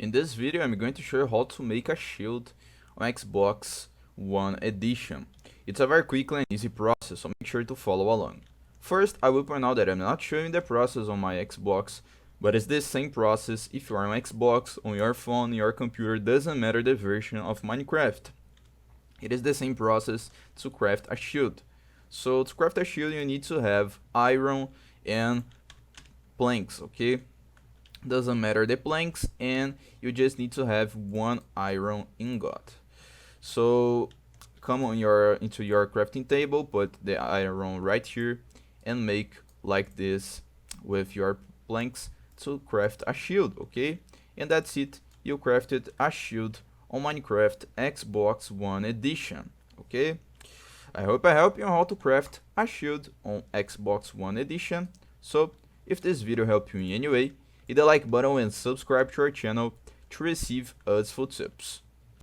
In this video I'm going to show you how to make a shield on Xbox One Edition. It's a very quick and easy process, so make sure to follow along. First, I will point out that I'm not showing the process on my Xbox, but it's the same process if you are on Xbox, on your phone, your computer, doesn't matter the version of Minecraft. It is the same process to craft a shield. So to craft a shield you need to have iron and planks, okay? Doesn't matter the planks, and you just need to have one iron ingot. So come on into your crafting table, put the iron right here and make like this with your planks to craft a shield, okay? And that's it, you crafted a shield on Minecraft Xbox One Edition, okay? I hope I helped you on how to craft a shield on Xbox One Edition. So if this video helped you in any way, hit the like button and subscribe to our channel to receive useful tips.